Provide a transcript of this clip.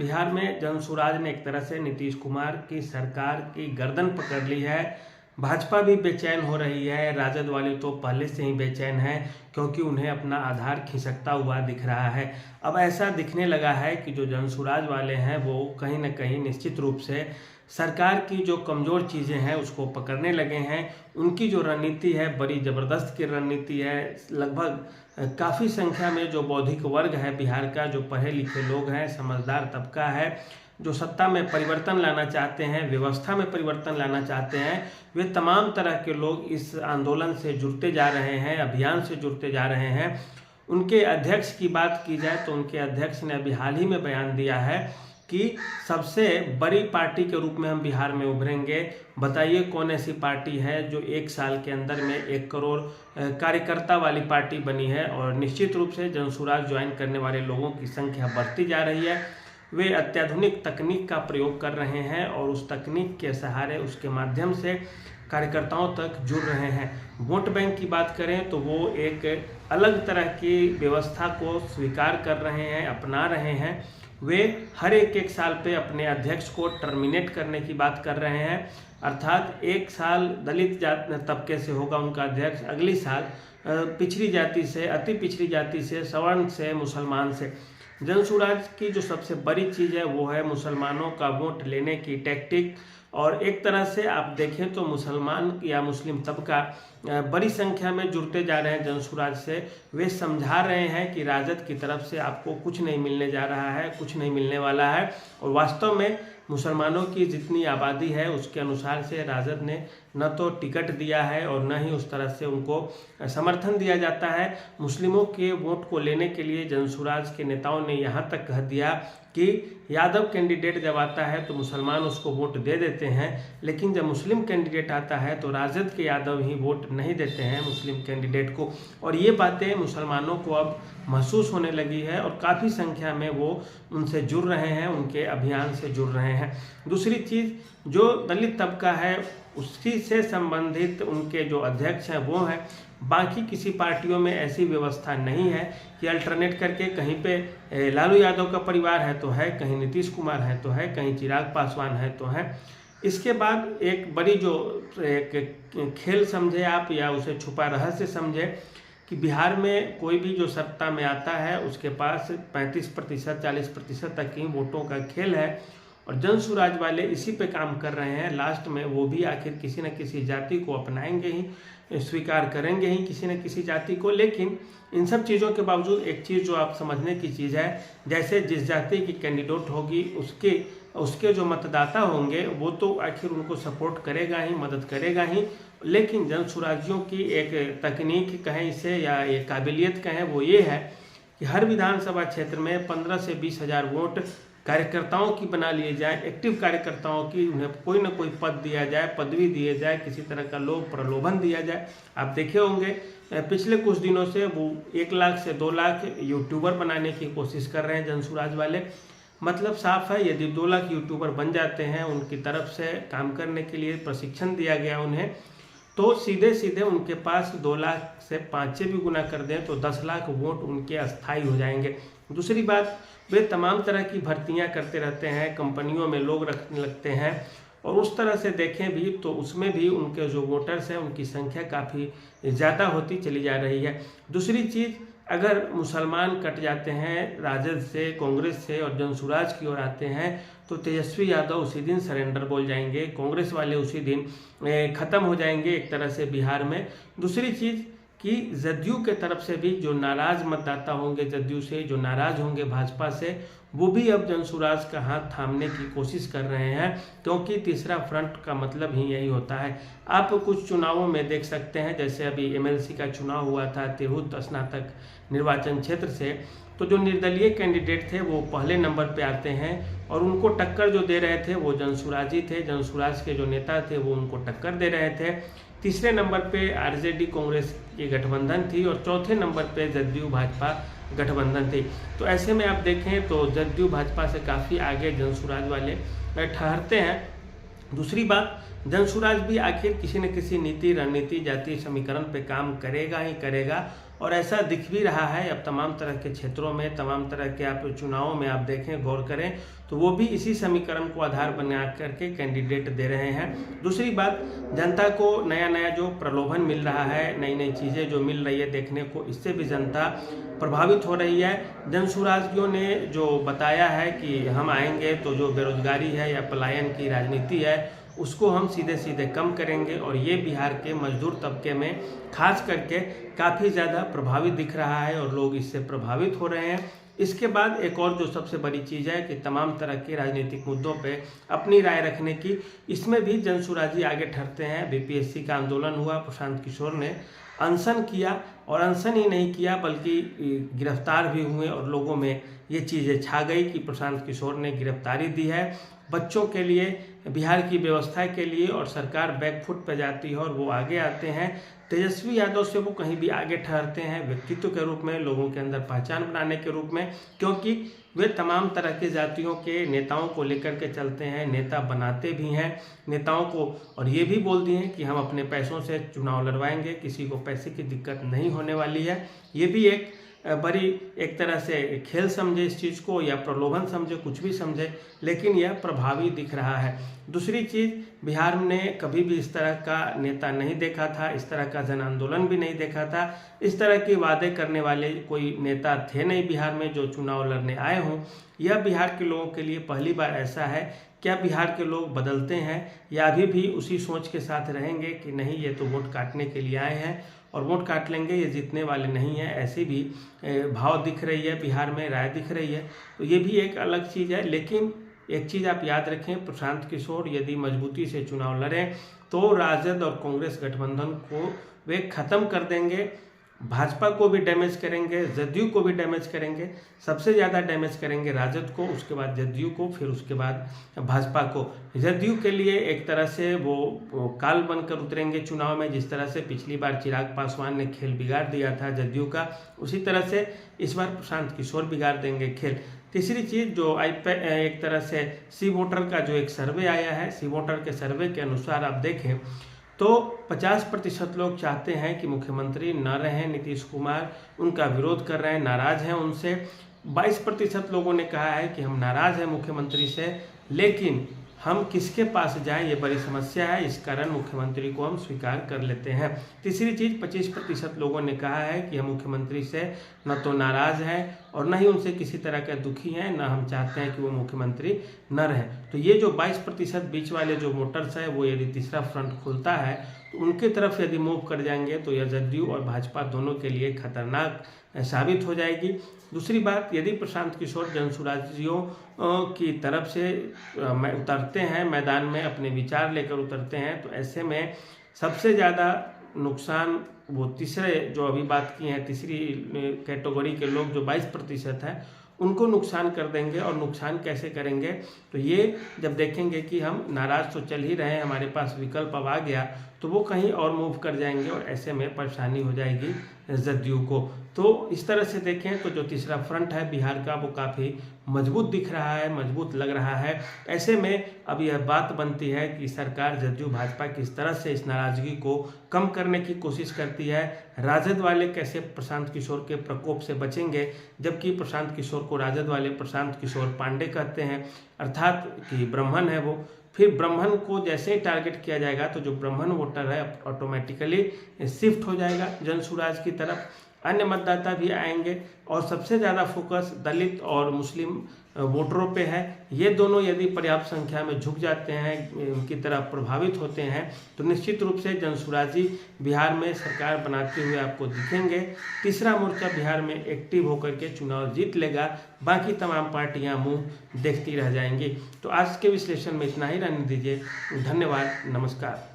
बिहार में जनसुराज ने एक तरह से नीतीश कुमार की सरकार की गर्दन पकड़ ली है। भाजपा भी बेचैन हो रही है, राजद वाले तो पहले से ही बेचैन हैं क्योंकि उन्हें अपना आधार खिसकता हुआ दिख रहा है। अब ऐसा दिखने लगा है कि जो जनसुराज वाले हैं वो कहीं ना कहीं निश्चित रूप से सरकार की जो कमज़ोर चीज़ें हैं उसको पकड़ने लगे हैं। उनकी जो रणनीति है बड़ी ज़बरदस्त की रणनीति है। लगभग काफ़ी संख्या में जो बौद्धिक वर्ग है बिहार का, जो पढ़े लिखे लोग हैं, समझदार तबका है, जो सत्ता में परिवर्तन लाना चाहते हैं, व्यवस्था में परिवर्तन लाना चाहते हैं, वे तमाम तरह के लोग इस आंदोलन से जुड़ते जा रहे हैं, अभियान से जुड़ते जा रहे हैं। उनके अध्यक्ष की बात की जाए तो उनके अध्यक्ष ने अभी हाल ही में बयान दिया है कि सबसे बड़ी पार्टी के रूप में हम बिहार में उभरेंगे। बताइए कौन ऐसी पार्टी है जो एक साल के अंदर में 1 करोड़ कार्यकर्ता वाली पार्टी बनी है। और निश्चित रूप से जनसुराज ज्वाइन करने वाले लोगों की संख्या बढ़ती जा रही है। वे अत्याधुनिक तकनीक का प्रयोग कर रहे हैं और उस तकनीक के सहारे, उसके माध्यम से कार्यकर्ताओं तक जुड़ रहे हैं। वोट बैंक की बात करें तो वो एक अलग तरह की व्यवस्था को स्वीकार कर रहे हैं, अपना रहे हैं। वे हर एक साल पे अपने अध्यक्ष को टर्मिनेट करने की बात कर रहे हैं, अर्थात 1 साल दलित तबके से होगा उनका अध्यक्ष, अगली साल पिछड़ी जाति से, अति पिछड़ी जाति से, सवर्ण से, मुसलमान से। जनसुराज की जो सबसे बड़ी चीज़ है वो है मुसलमानों का वोट लेने की टैक्टिक। और एक तरह से आप देखें तो मुसलमान या मुस्लिम तबका बड़ी संख्या में जुड़ते जा रहे हैं जनसुराज से। वे समझा रहे हैं कि राजद की तरफ से आपको कुछ नहीं मिलने जा रहा है, कुछ नहीं मिलने वाला है। और वास्तव में मुसलमानों की जितनी आबादी है उसके अनुसार से राजद ने न तो टिकट दिया है और न ही उस तरह से उनको समर्थन दिया जाता है। मुस्लिमों के वोट को लेने के लिए जनसुराज के नेताओं ने यहाँ तक कह दिया कि यादव कैंडिडेट जब आता है तो मुसलमान उसको वोट दे देते हैं, लेकिन जब मुस्लिम कैंडिडेट आता है तो राजद के यादव ही वोट नहीं देते हैं मुस्लिम कैंडिडेट को। और ये बातें मुसलमानों को अब महसूस होने लगी है और काफ़ी संख्या में वो उनसे जुड़ रहे हैं, उनके अभियान से जुड़ रहे हैं। दूसरी चीज़, जो दलित तबका है उसी से संबंधित उनके जो अध्यक्ष हैं वो हैं। बाकी किसी पार्टियों में ऐसी व्यवस्था नहीं है कि अल्टरनेट करके कहीं पे लालू यादव का परिवार है तो है, कहीं नीतीश कुमार है तो है, कहीं चिराग पासवान है तो है। इसके बाद एक बड़ी जो एक खेल समझे आप या उसे छुपा रहस्य समझे कि बिहार में कोई भी जो सत्ता में आता है उसके पास 35% 40% तक ही वोटों का खेल है। और जनसुराज वाले इसी पे काम कर रहे हैं। लास्ट में वो भी आखिर किसी न किसी जाति को अपनाएंगे ही, स्वीकार करेंगे ही किसी न किसी जाति को। लेकिन इन सब चीज़ों के बावजूद एक चीज़ जो आप समझने की चीज़ है, जैसे जिस जाति की कैंडिडेट होगी उसके जो मतदाता होंगे वो तो आखिर उनको सपोर्ट करेगा ही, मदद करेगा ही। लेकिन जनसुराजियों की एक तकनीक कहें इसे या एक काबिलियत कहें, वो ये है कि हर विधानसभा क्षेत्र में 15 से 20 हज़ार वोट कार्यकर्ताओं की बना लिए जाए, एक्टिव कार्यकर्ताओं की, उन्हें कोई ना कोई पद दिया जाए, पदवी दिए जाए, किसी तरह का लोभ प्रलोभन दिया जाए। आप देखे होंगे पिछले कुछ दिनों से वो 1 लाख से 2 लाख यूट्यूबर बनाने की कोशिश कर रहे हैं जनसुराज वाले। मतलब साफ है, यदि 2 लाख यूट्यूबर बन जाते हैं, उनकी तरफ से काम करने के लिए प्रशिक्षण दिया गया उन्हें, तो सीधे सीधे उनके पास 2 लाख से 5 से भी गुना कर दें तो 10 लाख वोट उनके अस्थायी हो जाएंगे। दूसरी बात, वे तमाम तरह की भर्तियां करते रहते हैं, कंपनियों में लोग रखने लगते हैं और उस तरह से देखें भी तो उसमें भी उनके जो वोटर्स हैं उनकी संख्या काफ़ी ज़्यादा होती चली जा रही है। दूसरी चीज़, अगर मुसलमान कट जाते हैं राजद से, कांग्रेस से और जनसुराज की ओर आते हैं तो तेजस्वी यादव उसी दिन सरेंडर बोल जाएंगे, कांग्रेस वाले उसी दिन ख़त्म हो जाएंगे एक तरह से बिहार में। दूसरी चीज़ कि जदयू के तरफ से भी जो नाराज़ मतदाता होंगे, जदयू से जो नाराज़ होंगे भाजपा से, वो भी अब जनसुराज का हाथ थामने की कोशिश कर रहे हैं, क्योंकि तीसरा फ्रंट का मतलब ही यही होता है। आप कुछ चुनावों में देख सकते हैं, जैसे अभी एमएलसी का चुनाव हुआ था तिरहुत स्नातक निर्वाचन क्षेत्र से, तो जो निर्दलीय कैंडिडेट थे वो पहले नंबर पे आते हैं और उनको टक्कर जो दे रहे थे वो जनसुराजी थे। जनसुराज के जो नेता थे वो उनको टक्कर दे रहे थे। तीसरे नंबर पे आरजेडी कांग्रेस की गठबंधन थी और चौथे नंबर पे जदयू भाजपा गठबंधन थी। तो ऐसे में आप देखें तो जदयू भाजपा से काफ़ी आगे जनसुराज वाले ठहरते हैं। दूसरी बात, जनसुराज भी आखिर किसी न किसी नीति रणनीति जातीय समीकरण पे काम करेगा ही करेगा और ऐसा दिख भी रहा है। अब तमाम तरह के क्षेत्रों में, तमाम तरह के आप चुनावों में आप देखें, गौर करें तो वो भी इसी समीकरण को आधार बना करके कैंडिडेट दे रहे हैं। दूसरी बात, जनता को नया नया जो प्रलोभन मिल रहा है, नई नई चीज़ें जो मिल रही है देखने को, इससे भी जनता प्रभावित हो रही है। जनसुराजियों ने जो बताया है कि हम आएंगे तो जो बेरोजगारी है या पलायन की राजनीति है उसको हम सीधे सीधे कम करेंगे, और ये बिहार के मजदूर तबके में खास करके काफ़ी ज़्यादा प्रभावित दिख रहा है और लोग इससे प्रभावित हो रहे हैं। इसके बाद एक और जो सबसे बड़ी चीज़ है कि तमाम तरह के राजनीतिक मुद्दों पे अपनी राय रखने की, इसमें भी जनसुराजी आगे ठहरते हैं। बीपीएससी का आंदोलन हुआ, प्रशांत किशोर ने अनशन किया, और अनशन ही नहीं किया बल्कि गिरफ्तार भी हुए, और लोगों में ये चीज़ें छा गई कि प्रशांत किशोर ने गिरफ्तारी दी है बच्चों के लिए, बिहार की व्यवस्था के लिए, और सरकार बैकफुट पर जाती है और वो आगे आते हैं। तेजस्वी यादव से वो कहीं भी आगे ठहरते हैं व्यक्तित्व के रूप में, लोगों के अंदर पहचान बनाने के रूप में, क्योंकि वे तमाम तरह के जातियों के नेताओं को लेकर के चलते हैं, नेता बनाते भी हैं नेताओं को, और ये भी बोल दिए कि हम अपने पैसों से चुनाव लड़वाएंगे, किसी को पैसे की दिक्कत नहीं होने वाली है। ये भी एक बड़ी एक तरह से खेल समझे इस चीज़ को, या प्रलोभन समझे, कुछ भी समझे, लेकिन यह प्रभावी दिख रहा है। दूसरी चीज़, बिहार में कभी भी इस तरह का नेता नहीं देखा था, इस तरह का जन आंदोलन भी नहीं देखा था, इस तरह के वादे करने वाले कोई नेता थे नहीं बिहार में जो चुनाव लड़ने आए हों। यह बिहार के लोगों के लिए पहली बार ऐसा है। क्या बिहार के लोग बदलते हैं या अभी भी उसी सोच के साथ रहेंगे कि नहीं ये तो वोट काटने के लिए आए हैं और वोट काट लेंगे, ये जीतने वाले नहीं हैं, ऐसी भी भाव दिख रही है बिहार में, राय दिख रही है। तो ये भी एक अलग चीज़ है। लेकिन एक चीज़ आप याद रखें, प्रशांत किशोर यदि मजबूती से चुनाव लड़ें तो राजद और कांग्रेस गठबंधन को वे ख़त्म कर देंगे, भाजपा को भी डैमेज करेंगे, जदयू को भी डैमेज करेंगे। सबसे ज़्यादा डैमेज करेंगे राजद को, उसके बाद जदयू को, फिर उसके बाद भाजपा को। जदयू के लिए एक तरह से वो काल बनकर उतरेंगे चुनाव में, जिस तरह से पिछली बार चिराग पासवान ने खेल बिगाड़ दिया था जदयू का, उसी तरह से इस बार प्रशांत किशोर बिगाड़ देंगे खेल। तीसरी चीज़ जो एक तरह से सी वोटर का जो एक सर्वे आया है, सी वोटर के सर्वे के अनुसार आप देखें तो 50% लोग चाहते हैं कि मुख्यमंत्री न रहें नीतीश कुमार, उनका विरोध कर रहे हैं, नाराज हैं उनसे। 22% लोगों ने कहा है कि हम नाराज हैं मुख्यमंत्री से, लेकिन हम किसके पास जाएं ये बड़ी समस्या है, इस कारण मुख्यमंत्री को हम स्वीकार कर लेते हैं। तीसरी चीज़, 25% लोगों ने कहा है कि हम मुख्यमंत्री से न तो नाराज़ हैं और न ही उनसे किसी तरह का दुखी हैं, न हम चाहते हैं कि वो मुख्यमंत्री न रहें। तो ये जो 22% बीच वाले जो वोटर्स हैं, वो यदि तीसरा फ्रंट खुलता है तो उनकी तरफ यदि मूव कर जाएंगे तो यह जदयू और भाजपा दोनों के लिए खतरनाक साबित हो जाएगी। दूसरी बात, यदि प्रशांत किशोर जनसुराजियों की तरफ से उतरते हैं मैदान में, अपने विचार लेकर उतरते हैं, तो ऐसे में सबसे ज़्यादा नुकसान वो तीसरे जो अभी बात की हैं, तीसरी कैटेगरी के लोग जो 22% हैं, उनको नुकसान कर देंगे। और नुकसान कैसे करेंगे, तो ये जब देखेंगे कि हम नाराज़ तो चल ही रहे हैं, हमारे पास विकल्प अब आ गया, तो वो कहीं और मूव कर जाएंगे और ऐसे में परेशानी हो जाएगी जदयू को। तो इस तरह से देखें तो जो तीसरा फ्रंट है बिहार का, वो काफ़ी मजबूत दिख रहा है, मजबूत लग रहा है। ऐसे में अब यह बात बनती है कि सरकार जदयू भाजपा किस तरह से इस नाराज़गी को कम करने की कोशिश करती है, राजद वाले कैसे प्रशांत किशोर के प्रकोप से बचेंगे, जबकि प्रशांत किशोर को राजद वाले प्रशांत किशोर पांडे कहते हैं, अर्थात कि ब्राह्मण है वो। फिर ब्राह्मण को जैसे ही टारगेट किया जाएगा तो जो ब्राह्मण वोटर है ऑटोमेटिकली शिफ्ट हो जाएगा जनसुराज की तरफ, अन्य मतदाता भी आएंगे, और सबसे ज़्यादा फोकस दलित और मुस्लिम वोटरों पे है। ये दोनों यदि पर्याप्त संख्या में झुक जाते हैं, उनकी तरफ प्रभावित होते हैं, तो निश्चित रूप से जनसुराजी बिहार में सरकार बनाते हुए आपको दिखेंगे। तीसरा मोर्चा बिहार में एक्टिव होकर के चुनाव जीत लेगा, बाकी तमाम पार्टियां मुंह देखती रह जाएंगी। तो आज के विश्लेषण में इतना ही रहने दीजिए। धन्यवाद, नमस्कार।